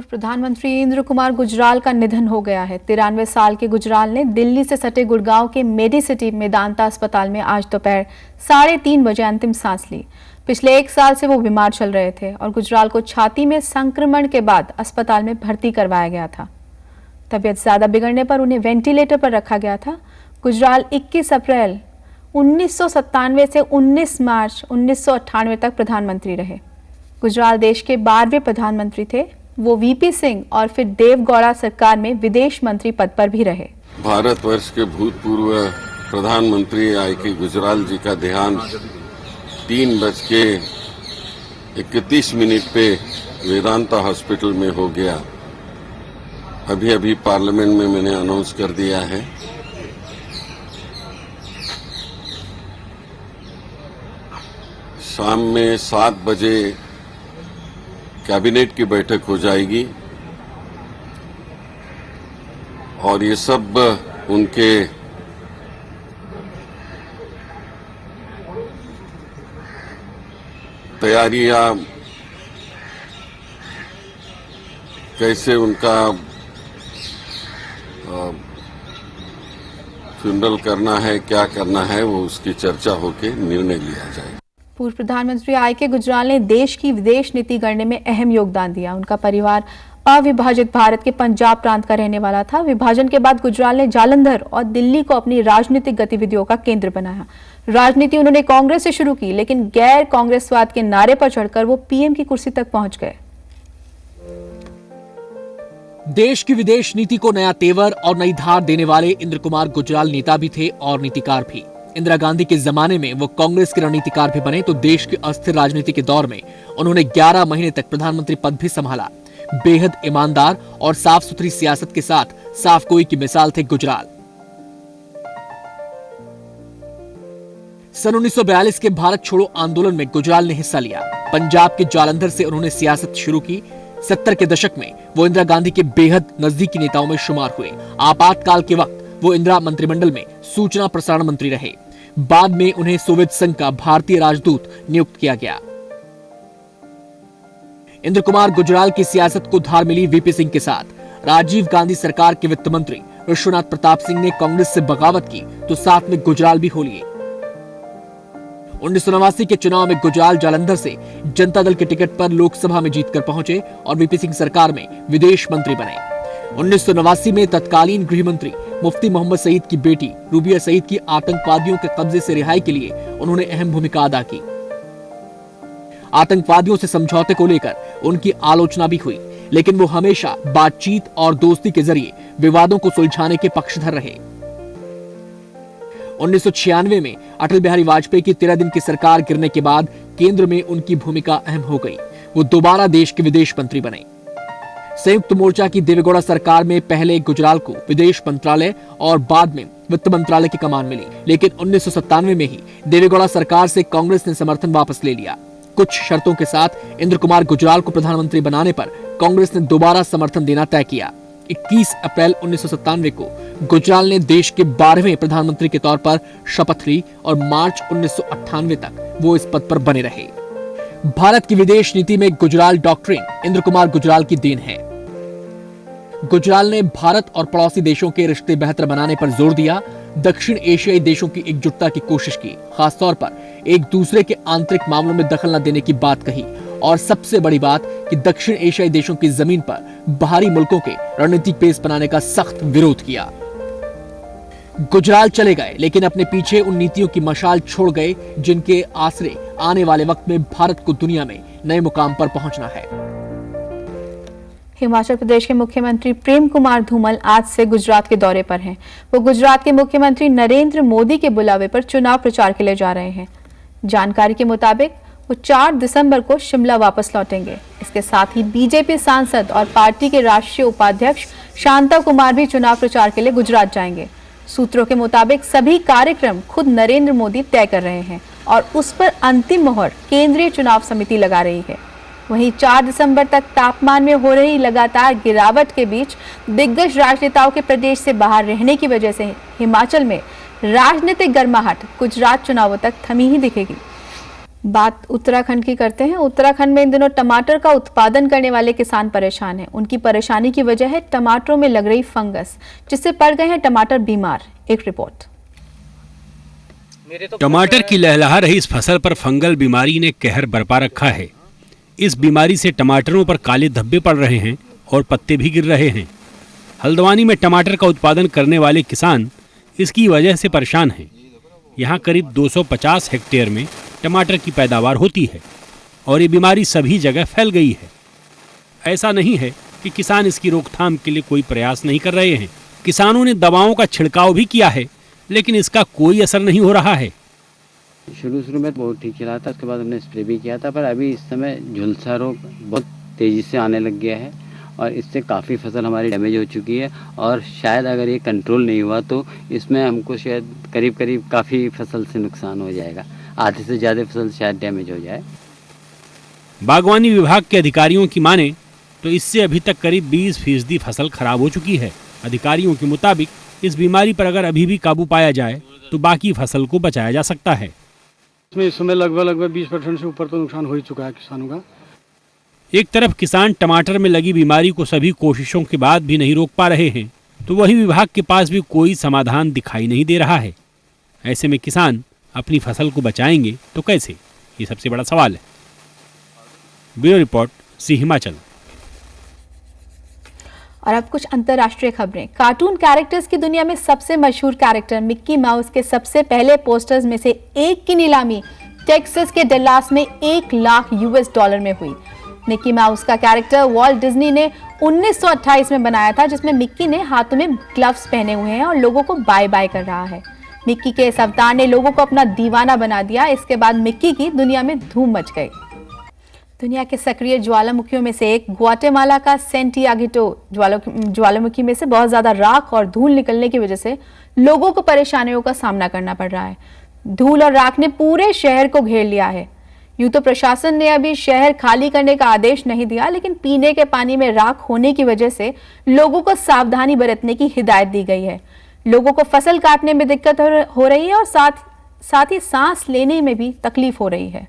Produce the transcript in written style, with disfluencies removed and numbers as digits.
पूर्व प्रधानमंत्री इंद्र कुमार गुजराल का निधन हो गया है। 93 साल के गुजराल ने दिल्ली से सटे गुड़गांव के मेडिसिटी मेदांता अस्पताल में आज दोपहर 3:30 बजे अंतिम सांस ली। पिछले 1 साल से वो बीमार चल रहे थे और गुजराल को छाती में संक्रमण के बाद अस्पताल में भर्ती करवाया गया था। तबीयत ज्यादा बिगड़ने पर उन्हें वेंटिलेटर पर रखा गया था। गुजराल 21 अप्रैल 1997 से 19 मार्च 1998 तक प्रधानमंत्री रहे। गुजराल देश के 12वें प्रधानमंत्री थे। वो वीपी सिंह और फिर देवगौड़ा सरकार में विदेश मंत्री पद पर भी रहे। भारतवर्ष के भूतपूर्व प्रधानमंत्री आई.के. गुजराल जी का देहांत 3:31 पे वेदांता हॉस्पिटल में हो गया। अभी पार्लियामेंट में मैंने अनाउंस कर दिया है। शाम में 7 बजे कैबिनेट की बैठक हो जाएगी और ये सब उनके तैयारियां कैसे उनका फ्यूनरल करना है, क्या करना है, वो उसकी चर्चा होकर निर्णय लिया जाएगा। पूर्व प्रधानमंत्री आई.के. गुजराल ने देश की विदेश नीति गढ़ने में अहम योगदान दिया। उनका परिवार अविभाजित भारत के पंजाब प्रांत का रहने वाला था। विभाजन के बाद गुजराल ने जालंधर और दिल्ली को अपनी राजनीतिक गतिविधियों का केंद्र बनाया। राजनीति उन्होंने कांग्रेस से शुरू की, लेकिन गैर कांग्रेसवाद के नारे पर चढ़कर वो पीएम की कुर्सी तक पहुंच गए। देश की विदेश नीति को नया तेवर और नई धार देने वाले इंद्र कुमार गुजराल नेता भी थे और नीतिकार भी। इंदिरा गांधी के जमाने में वो कांग्रेस के रणनीतिकार भी बने तो देश की अस्थिर राजनीति के दौर में उन्होंने 11 महीने तक प्रधानमंत्री पद भी संभाला। बेहद ईमानदार और साफ सुथरी सियासत के साथ साफ गोई की मिसाल थे गुजराल। सन 1942 के भारत छोड़ो आंदोलन में गुजराल ने हिस्सा लिया। पंजाब के जालंधर से उन्होंने सियासत शुरू की। 70 के दशक में वो इंदिरा गांधी के बेहद नजदीकी नेताओं में शुमार हुए। आपातकाल के वक्त वो इंदिरा मंत्रिमंडल में सूचना प्रसारण मंत्री रहे। बाद में उन्हें सोवियत संघ का भारतीय राजदूत नियुक्त किया गया। इंद्र कुमार गुजराल की सियासत को धार मिली वीपी सिंह के साथ। राजीव गांधी सरकार के वित्त मंत्री विश्वनाथ प्रताप सिंह ने कांग्रेस से बगावत की तो साथ में गुजराल भी हो लिए। 1989 के चुनाव में गुजराल जालंधर से जनता दल के टिकट पर लोकसभा में जीतकर पहुंचे और वीपी सिंह सरकार में विदेश मंत्री बने। 1989 में तत्कालीन गृह मंत्री मुफ्ती मोहम्मद सईद की बेटी रूबिया सईद की आतंकवादियों के कब्जे से रिहाई के लिए उन्होंने अहम भूमिका अदा की। आतंकवादियों से समझौते को लेकर उनकी आलोचना भी हुई, लेकिन वो हमेशा बातचीत और दोस्ती के जरिए विवादों को सुलझाने के पक्षधर रहे। 1996 में अटल बिहारी वाजपेयी की 13 दिन की सरकार गिरने के बाद केंद्र में उनकी भूमिका अहम हो गई। वो दोबारा देश के विदेश मंत्री बने। संयुक्त मोर्चा की देवेगौड़ा सरकार में पहले गुजराल को विदेश मंत्रालय और बाद में वित्त मंत्रालय की कमान मिली, लेकिन 1997 में ही देवेगौड़ा सरकार से कांग्रेस ने समर्थन वापस ले लिया। कुछ शर्तों के साथ इंद्र कुमार गुजराल को प्रधानमंत्री बनाने पर कांग्रेस ने दोबारा समर्थन देना तय किया। 21 अप्रैल 1997 को गुजराल ने देश के 12वें प्रधानमंत्री के तौर पर शपथ ली और मार्च 1998 तक वो इस पद पर बने रहे। भारत की विदेश नीति में गुजराल डॉक्ट्रिन इंद्र कुमार गुजराल की देन है। गुजराल ने भारत और पड़ोसी देशों के रिश्ते बेहतर बनाने पर जोर दिया। दक्षिण एशियाई देशों की एकजुटता की कोशिश की, खासतौर पर एक दूसरे के आंतरिक मामलों में दखल न देने की बात कही और सबसे बड़ी बात कि दक्षिण एशियाई देशों की जमीन पर बाहरी मुल्कों के रणनीतिक बेस बनाने का सख्त विरोध किया। गुजराल चले गए, लेकिन अपने पीछे उन नीतियों की मशाल छोड़ गए जिनके आसरे आने वाले वक्त में भारत को दुनिया में नए मुकाम पर पहुंचना है। हिमाचल प्रदेश के मुख्यमंत्री प्रेम कुमार धूमल आज से गुजरात के दौरे पर हैं। वो गुजरात के मुख्यमंत्री नरेंद्र मोदी के बुलावे पर चुनाव प्रचार के लिए जा रहे हैं। जानकारी के मुताबिक वो 4 दिसंबर को शिमला वापस लौटेंगे। इसके साथ ही बीजेपी सांसद और पार्टी के राष्ट्रीय उपाध्यक्ष शांता कुमार भी चुनाव प्रचार के लिए गुजरात जाएंगे। सूत्रों के मुताबिक सभी कार्यक्रम खुद नरेंद्र मोदी तय कर रहे हैं और उस पर अंतिम मोहर केंद्रीय चुनाव समिति लगा रही है। वहीं 4 दिसंबर तक तापमान में हो रही लगातार गिरावट के बीच दिग्गज राजनेताओं के प्रदेश से बाहर रहने की वजह से हिमाचल में राजनीतिक गर्माहट गुजरात चुनावों तक थमी ही दिखेगी। बात उत्तराखंड की करते हैं। उत्तराखंड में इन दिनों टमाटर का उत्पादन करने वाले किसान परेशान हैं। उनकी परेशानी की वजह है टमाटरों में लग रही फंगस, जिससे पड़ गए हैं टमाटर बीमार। एक रिपोर्ट। टमाटर की लहलहा रही इस फसल पर फंगल बीमारी ने कहर बरपा रखा है। इस बीमारी से टमाटरों पर काले धब्बे पड़ रहे हैं और पत्ते भी गिर रहे हैं। हल्द्वानी में टमाटर का उत्पादन करने वाले किसान इसकी वजह से परेशान हैं। यहाँ करीब 250 हेक्टेयर में टमाटर की पैदावार होती है और ये बीमारी सभी जगह फैल गई है। ऐसा नहीं है कि किसान इसकी रोकथाम के लिए कोई प्रयास नहीं कर रहे हैं। किसानों ने दवाओं का छिड़काव भी किया है, लेकिन इसका कोई असर नहीं हो रहा है। शुरू में बहुत ठीक चला था, उसके बाद हमने स्प्रे भी किया था, पर अभी इस समय झुलसा रोग बहुत तेज़ी से आने लग गया है और इससे काफ़ी फसल हमारी डैमेज हो चुकी है। और शायद अगर ये कंट्रोल नहीं हुआ तो इसमें हमको शायद करीब काफ़ी फसल से नुकसान हो जाएगा, आधे से ज़्यादा फसल शायद डैमेज हो जाए। बागवानी विभाग के अधिकारियों की माने तो इससे अभी तक करीब 20% फसल खराब हो चुकी है। अधिकारियों के मुताबिक इस बीमारी पर अगर अभी भी काबू पाया जाए तो बाकी फसल को बचाया जा सकता है। इसमें इस समय लगभग 20% से ऊपर तो नुकसान हो ही चुका है किसानों का। एक तरफ किसान टमाटर में लगी बीमारी को सभी कोशिशों के बाद भी नहीं रोक पा रहे हैं, तो वही विभाग के पास भी कोई समाधान दिखाई नहीं दे रहा है। ऐसे में किसान अपनी फसल को बचाएंगे तो कैसे, ये सबसे बड़ा सवाल है। ब्यूरो रिपोर्ट, सी हिमाचल। और अब कुछ अंतर्राष्ट्रीय खबरें। कार्टून कैरेक्टर्स की दुनिया में सबसे मशहूर कैरेक्टर मिक्की माउस के सबसे पहले पोस्टर्स में से एक की नीलामी टेक्सास के डल्लास में $1,00,000 में हुई। मिक्की माउस का कैरेक्टर वॉल्ट डिज्नी ने 1928 में बनाया था, जिसमें मिक्की ने हाथों में ग्लव्स पहने हुए हैं और लोगों को बाय बाय कर रहा है। मिक्की के इस अवतार ने लोगों को अपना दीवाना बना दिया। इसके बाद मिक्की की दुनिया में धूम मच गई। दुनिया के सक्रिय ज्वालामुखियों में से एक ग्वाटेमाला का सेंटियागिटो ज्वालामुखी में से बहुत ज्यादा राख और धूल निकलने की वजह से लोगों को परेशानियों का सामना करना पड़ रहा है। धूल और राख ने पूरे शहर को घेर लिया है। यूं तो प्रशासन ने अभी शहर खाली करने का आदेश नहीं दिया, लेकिन पीने के पानी में राख होने की वजह से लोगों को सावधानी बरतने की हिदायत दी गई है। लोगों को फसल काटने में दिक्कत हो रही है और साथ ही सांस लेने में भी तकलीफ हो रही है।